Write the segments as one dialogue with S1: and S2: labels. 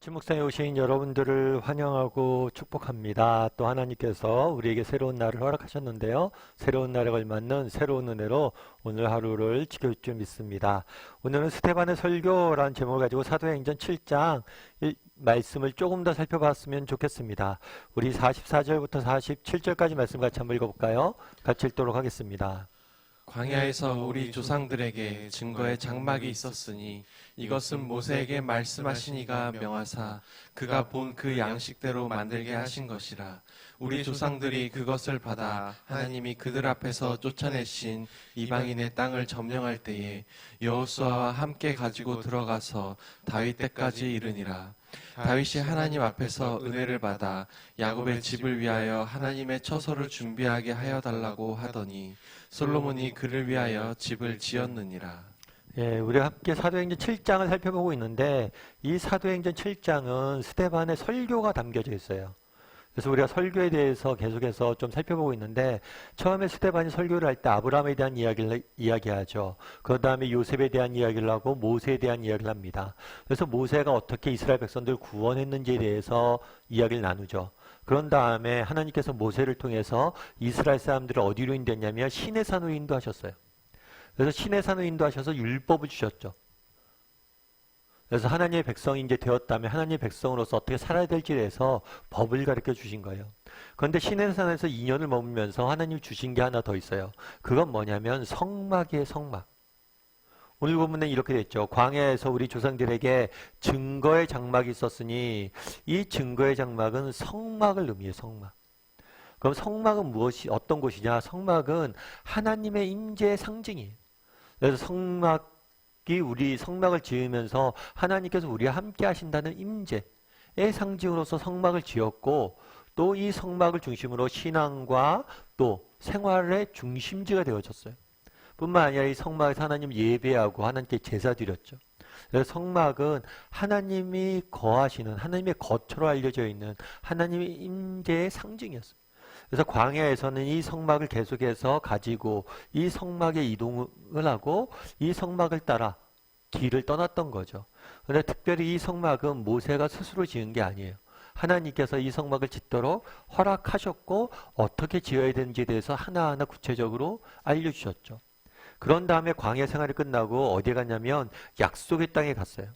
S1: 아침 묵상에 오신 여러분들을 환영하고 축복합니다. 또 하나님께서 우리에게 새로운 날을 허락하셨는데요. 새로운 날에 걸맞는 새로운 은혜로 오늘 하루를 지켜줄 줄 믿습니다. 오늘은 스데반의 설교라는 제목을 가지고 사도행전 7장 말씀을 조금 더 살펴봤으면 좋겠습니다. 우리 44절부터 47절까지 말씀 같이 한번 읽어볼까요? 같이 읽도록 하겠습니다.
S2: 광야에서 우리 조상들에게 증거의 장막이 있었으니 이것은 모세에게 말씀하신 이가 명하사 그가 본 그 양식대로 만들게 하신 것이라. 우리 조상들이 그것을 받아 하나님이 그들 앞에서 쫓아내신 이방인의 땅을 점령할 때에 여호수아와 함께 가지고 들어가서 다윗 때까지 이르니라. 다윗이 하나님 앞에서 은혜를 받아 야곱의 집을 위하여 하나님의 처소를 준비하게 하여 달라고 하더니 솔로몬이 그를 위하여 집을 지었느니라.
S1: 예, 우리가 함께 사도행전 7장을 살펴보고 있는데 이 사도행전 7장은 스데반의 설교가 담겨져 있어요. 그래서 우리가 설교에 대해서 계속해서 좀 살펴보고 있는데 처음에 스데반이 설교를 할 때 아브라함에 대한 이야기를 이야기하죠. 그 다음에 요셉에 대한 이야기를 하고 모세에 대한 이야기를 합니다. 그래서 모세가 어떻게 이스라엘 백성들을 구원했는지에 대해서 이야기를 나누죠. 그런 다음에 하나님께서 모세를 통해서 이스라엘 사람들을 어디로 인도했냐면 시내산으로 인도하셨어요. 그래서 시내산으로 인도하셔서 율법을 주셨죠. 그래서 하나님의 백성이 이제 되었다면 하나님의 백성으로서 어떻게 살아야 될지에 대해서 법을 가르쳐 주신 거예요. 그런데 시내산에서 2년을 머물면서 하나님이 주신 게 하나 더 있어요. 그건 뭐냐면 성막이에요, 성막. 오늘 본문에 이렇게 됐죠. 광야에서 우리 조상들에게 증거의 장막이 있었으니 이 증거의 장막은 성막을 의미해요, 성막. 그럼 성막은 무엇이 어떤 곳이냐? 성막은 하나님의 임재의 상징이에요. 그래서 우리 성막을 지으면서 하나님께서 우리와 함께 하신다는 임재의 상징으로서 성막을 지었고 또 이 성막을 중심으로 신앙과 또 생활의 중심지가 되어졌어요. 뿐만 아니라 이 성막에서 하나님 예배하고 하나님께 제사 드렸죠. 그래서 성막은 하나님이 거하시는 하나님의 거처로 알려져 있는 하나님의 임재의 상징이었어요. 그래서 광야에서는 이 성막을 계속해서 가지고 이 성막에 이동을 하고 이 성막을 따라 길을 떠났던 거죠. 그런데 특별히 이 성막은 모세가 스스로 지은 게 아니에요. 하나님께서 이 성막을 짓도록 허락하셨고 어떻게 지어야 되는지에 대해서 하나하나 구체적으로 알려주셨죠. 그런 다음에 광야 생활이 끝나고 어디에 갔냐면 약속의 땅에 갔어요.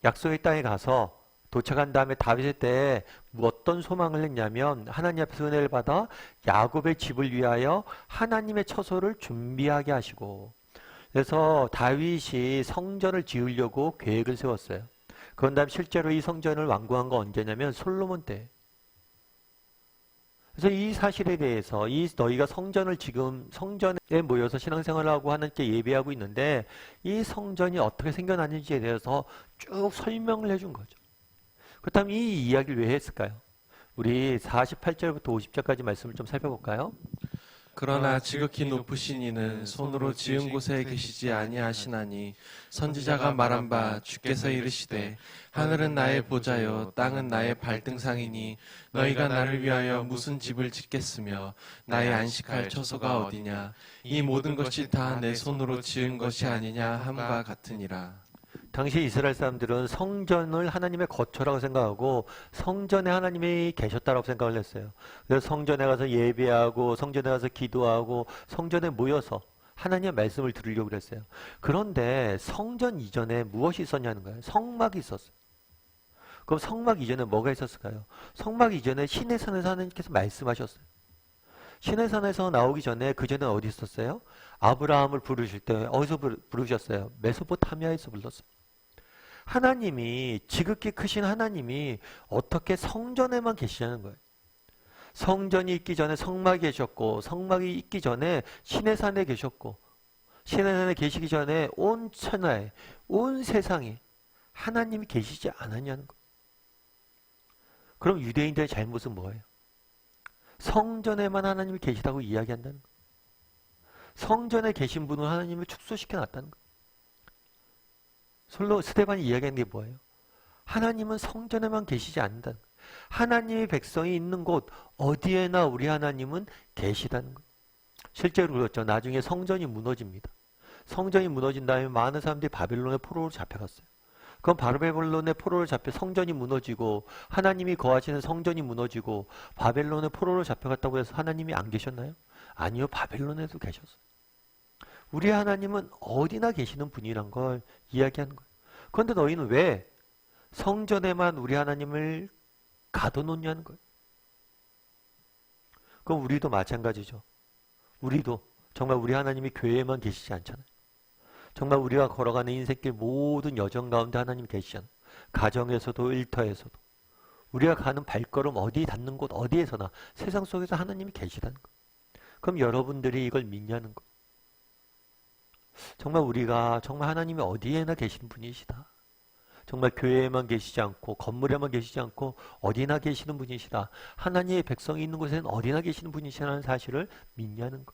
S1: 약속의 땅에 가서 도착한 다음에 다윗의 때에 어떤 소망을 했냐면 하나님 앞에서 은혜를 받아 야곱의 집을 위하여 하나님의 처소를 준비하게 하시고 그래서 다윗이 성전을 지으려고 계획을 세웠어요. 그런 다음에 실제로 이 성전을 완공한 건 언제냐면 솔로몬 때. 그래서 이 사실에 대해서 너희가 성전을 지금 성전에 모여서 신앙생활을 하고 하나님께 예배하고 있는데 이 성전이 어떻게 생겨났는지에 대해서 쭉 설명을 해준 거죠. 그렇다면 이 이야기를 왜 했을까요? 우리 48절부터 50절까지 말씀을 좀 살펴볼까요?
S2: 그러나 지극히 높으신 이는 손으로 지은 곳에 계시지 아니하시나니 선지자가 말한 바 주께서 이르시되 하늘은 나의 보좌요 땅은 나의 발등상이니 너희가 나를 위하여 무슨 집을 짓겠으며 나의 안식할 처소가 어디냐 이 모든 것이 다 내 손으로 지은 것이 아니냐 함과 같으니라.
S1: 당시 이스라엘 사람들은 성전을 하나님의 거처라고 생각하고 성전에 하나님이 계셨다고 생각을 했어요. 그래서 성전에 가서 예배하고 성전에 가서 기도하고 성전에 모여서 하나님의 말씀을 들으려고 그랬어요. 그런데 성전 이전에 무엇이 있었냐는 거예요. 성막이 있었어요. 그럼 성막 이전에 뭐가 있었을까요? 성막 이전에 시내산에서 하나님께서 말씀하셨어요. 시내산에서 나오기 전에 그 전에 어디 있었어요? 아브라함을 부르실 때 어디서 부르셨어요? 메소포타미아에서 불렀어요. 하나님이 지극히 크신 하나님이 어떻게 성전에만 계시냐는 거예요. 성전이 있기 전에 성막이 계셨고 성막이 있기 전에 시내산에 계셨고 시내산에 계시기 전에 온 천하에 온 세상에 하나님이 계시지 않았냐는 거예요. 그럼 유대인들의 잘못은 뭐예요? 성전에만 하나님이 계시다고 이야기한다는 거예요. 성전에 계신 분은 하나님을 축소시켜 놨다는 거예요. 스데반이 이야기하는 게 뭐예요? 하나님은 성전에만 계시지 않는다는 거예요. 하나님의 백성이 있는 곳 어디에나 우리 하나님은 계시다는 거예요. 실제로 그렇죠. 나중에 성전이 무너집니다. 성전이 무너진 다음에 많은 사람들이 바벨론의 포로로 잡혀갔어요. 그럼 바벨론의 포로로 잡혀 성전이 무너지고 하나님이 거하시는 성전이 무너지고 바벨론의 포로로 잡혀갔다고 해서 하나님이 안 계셨나요? 아니요. 바벨론에도 계셨어요. 우리 하나님은 어디나 계시는 분이란 걸 이야기하는 거예요. 그런데 너희는 왜 성전에만 우리 하나님을 가둬놓냐는 거예요. 그럼 우리도 마찬가지죠. 우리도 정말 우리 하나님이 교회에만 계시지 않잖아요. 정말 우리가 걸어가는 인생길 모든 여정 가운데 하나님 계시잖아요. 가정에서도 일터에서도 우리가 가는 발걸음 어디 닿는 곳 어디에서나 세상 속에서 하나님이 계시다는 거. 그럼 여러분들이 이걸 믿냐는 거. 정말 우리가 정말 하나님이 어디에나 계신 분이시다. 정말 교회에만 계시지 않고 건물에만 계시지 않고 어디나 계시는 분이시다. 하나님의 백성이 있는 곳에는 어디나 계시는 분이시라는 사실을 믿냐는 거.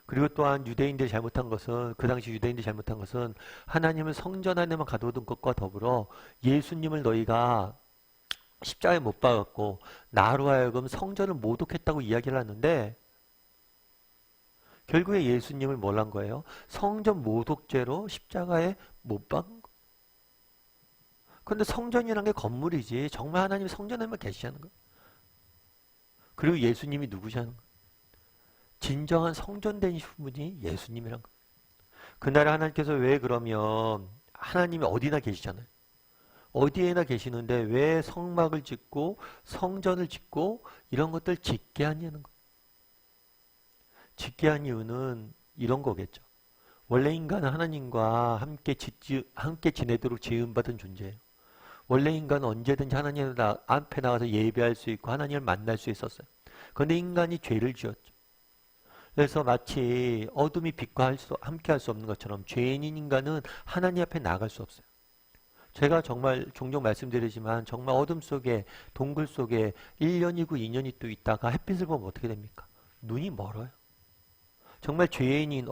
S1: 그리고 또한 유대인들이 잘못한 것은 그 당시 유대인들이 잘못한 것은 하나님을 성전 안에만 가둬둔 것과 더불어 예수님을 너희가 십자가에 못 박았고 나로 하여금 성전을 모독했다고 이야기를 하는데 결국에 예수님을 뭘 한 거예요? 성전 모독죄로 십자가에 못 박은 거. 그런데 성전이란 게 건물이지 정말 하나님이 성전에만 계시자는 거. 그리고 예수님이 누구시냐는 거. 진정한 성전 되신 분이 예수님이란 거. 그날에 하나님께서 왜 그러면 하나님이 어디나 계시잖아요. 어디에나 계시는데 왜 성막을 짓고 성전을 짓고 이런 것들 짓게 하냐는 거. 짓게 한 이유는 이런 거겠죠. 원래 인간은 하나님과 함께 지내도록 지음받은 존재예요. 원래 인간은 언제든지 하나님 앞에 나가서 예배할 수 있고 하나님을 만날 수 있었어요. 그런데 인간이 죄를 지었죠. 그래서 마치 어둠이 빛과 함께 할 수 없는 것처럼 죄인인 인간은 하나님 앞에 나갈 수 없어요. 제가 정말 종종 말씀드리지만 정말 어둠 속에 동굴 속에 1년이고 2년이 또 있다가 햇빛을 보면 어떻게 됩니까? 눈이 멀어요. 정말 죄인인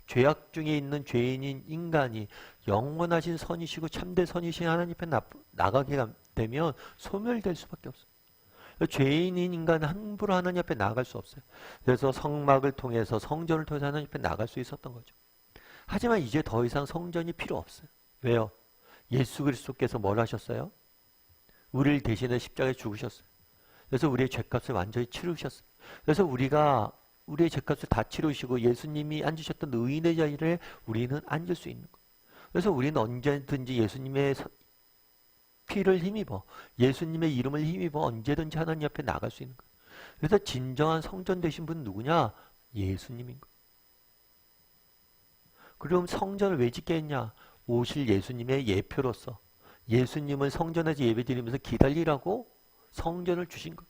S1: 죄악 중에 있는 죄인인 인간이 영원하신 선이시고 참된 선이신 하나님 앞에 나가게 되면 소멸될 수밖에 없어요. 죄인인 인간은 함부로 하나님 앞에 나갈 수 없어요. 그래서 성막을 통해서 성전을 통해서 하나님 앞에 나갈 수 있었던 거죠. 하지만 이제 더 이상 성전이 필요 없어요. 왜요? 예수 그리스도께서 뭘 하셨어요? 우리를 대신해 십자가에 죽으셨어요. 그래서 우리의 죄값을 완전히 치르셨어요. 그래서 우리가 우리의 죄값을 다 치르시고 예수님이 앉으셨던 의인의 자리에 우리는 앉을 수 있는 거예요. 그래서 우리는 언제든지 예수님의 피를 힘입어 예수님의 이름을 힘입어 언제든지 하나님 앞에 나갈 수 있는 거예요. 그래서 진정한 성전 되신 분은 누구냐? 예수님인 거예요. 그럼 성전을 왜 짓게 했냐? 오실 예수님의 예표로서 예수님은 성전에서 예배드리면서 기다리라고 성전을 주신 거예요.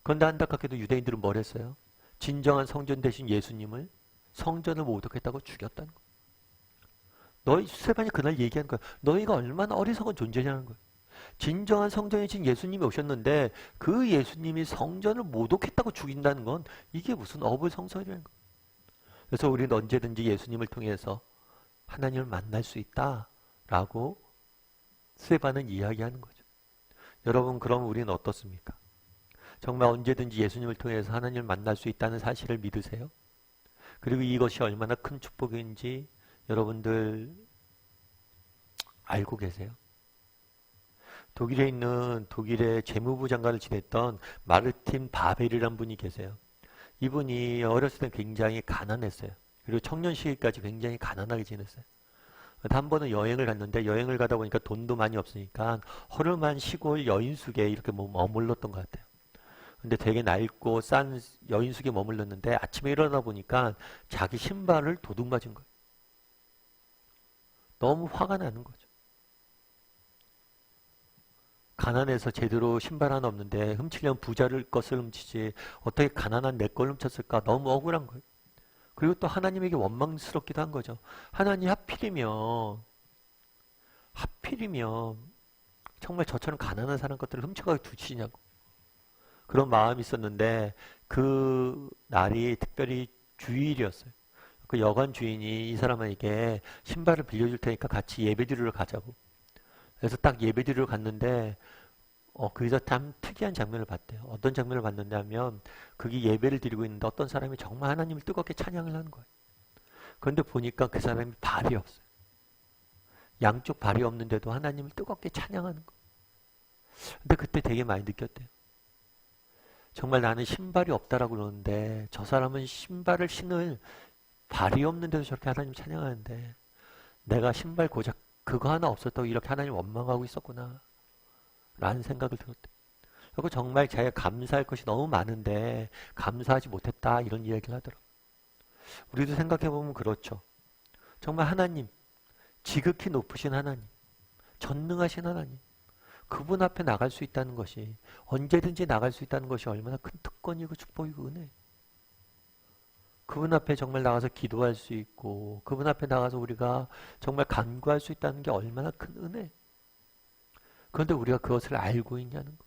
S1: 그런데 안타깝게도 유대인들은 뭘 했어요? 진정한 성전 되신 예수님을 성전을 모독했다고 죽였다는 거예요. 너희 스테반이 그날 얘기한 거야. 너희가 얼마나 어리석은 존재냐는 거예요. 진정한 성전이신 예수님이 오셨는데 그 예수님이 성전을 모독했다고 죽인다는 건 이게 무슨 어불성설이라는 거예요. 그래서 우리는 언제든지 예수님을 통해서 하나님을 만날 수 있다라고 스테반은 이야기하는 거죠. 여러분 그럼 우리는 어떻습니까? 정말 언제든지 예수님을 통해서 하나님을 만날 수 있다는 사실을 믿으세요? 그리고 이것이 얼마나 큰 축복인지 여러분들 알고 계세요? 독일에 있는 독일의 재무부 장관을 지냈던 마르틴 바벨이라는 분이 계세요. 이분이 어렸을 때 굉장히 가난했어요. 그리고 청년 시기까지 굉장히 가난하게 지냈어요. 한 번은 여행을 갔는데 여행을 가다 보니까 돈도 많이 없으니까 허름한 시골 여인숙에 이렇게 머물렀던 것 같아요. 근데 되게 낡고 싼 여인숙에 머물렀는데 아침에 일어나 보니까 자기 신발을 도둑 맞은 거예요. 너무 화가 나는 거죠. 가난해서 제대로 신발 하나 없는데 훔치려면 부자를 것을 훔치지 어떻게 가난한 내 걸 훔쳤을까 너무 억울한 거예요. 그리고 또 하나님에게 원망스럽기도 한 거죠. 하나님 하필이면 정말 저처럼 가난한 사람 것들을 훔쳐가게 두시냐고 그런 마음이 있었는데 그 날이 특별히 주일이었어요. 그 여관 주인이 이 사람에게 신발을 빌려줄 테니까 같이 예배드리러 가자고. 그래서 딱 예배드리러 갔는데 거기서 참 특이한 장면을 봤대요. 어떤 장면을 봤는데 하면 거기 예배를 드리고 있는데 어떤 사람이 정말 하나님을 뜨겁게 찬양을 하는 거예요. 그런데 보니까 그 사람이 발이 없어요. 양쪽 발이 없는데도 하나님을 뜨겁게 찬양하는 거. 근데 그때 되게 많이 느꼈대요. 정말 나는 신발이 없다라고 그러는데 저 사람은 신발을 신을 발이 없는데도 저렇게 하나님 찬양하는데 내가 신발 고작 그거 하나 없었다고 이렇게 하나님 원망하고 있었구나 라는 생각을 들었대. 그리고 정말 자기가 감사할 것이 너무 많은데 감사하지 못했다 이런 이야기를 하더라고요. 우리도 생각해보면 그렇죠. 정말 하나님, 지극히 높으신 하나님, 전능하신 하나님, 그분 앞에 나갈 수 있다는 것이, 언제든지 나갈 수 있다는 것이 얼마나 큰 특권이고 축복이고 은혜. 그분 앞에 정말 나가서 기도할 수 있고 그분 앞에 나가서 우리가 정말 간구할 수 있다는 게 얼마나 큰 은혜. 그런데 우리가 그것을 알고 있냐는 거.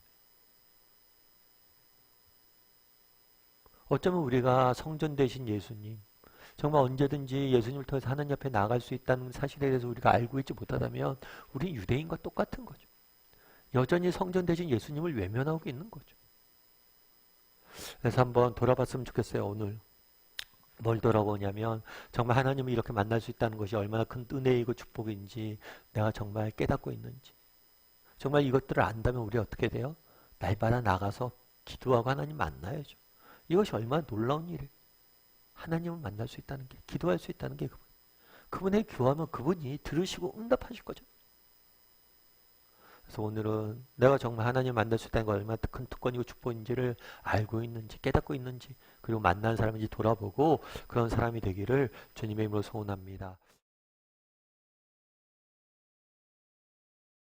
S1: 어쩌면 우리가 성전 되신 예수님, 정말 언제든지 예수님을 통해서 하나님 앞에 나갈 수 있다는 사실에 대해서 우리가 알고 있지 못하다면 우리 유대인과 똑같은 거죠. 여전히 성전 되신 예수님을 외면하고 있는 거죠. 그래서 한번 돌아봤으면 좋겠어요. 오늘 뭘 돌아보냐면 정말 하나님을 이렇게 만날 수 있다는 것이 얼마나 큰 은혜이고 축복인지 내가 정말 깨닫고 있는지, 정말 이것들을 안다면 우리 어떻게 돼요? 날마다 나가서 기도하고 하나님 만나야죠. 이것이 얼마나 놀라운 일이에요. 하나님을 만날 수 있다는 게, 기도할 수 있다는 게 그분에게 기도하면 그분이 들으시고 응답하실 거죠. 그래서 오늘은 내가 정말 하나님 만날 수 있다는 게 얼마나 큰 특권이고 축복인지를 알고 있는지, 깨닫고 있는지, 그리고 만난 사람인지 돌아보고 그런 사람이 되기를 주님의 이름으로 소원합니다.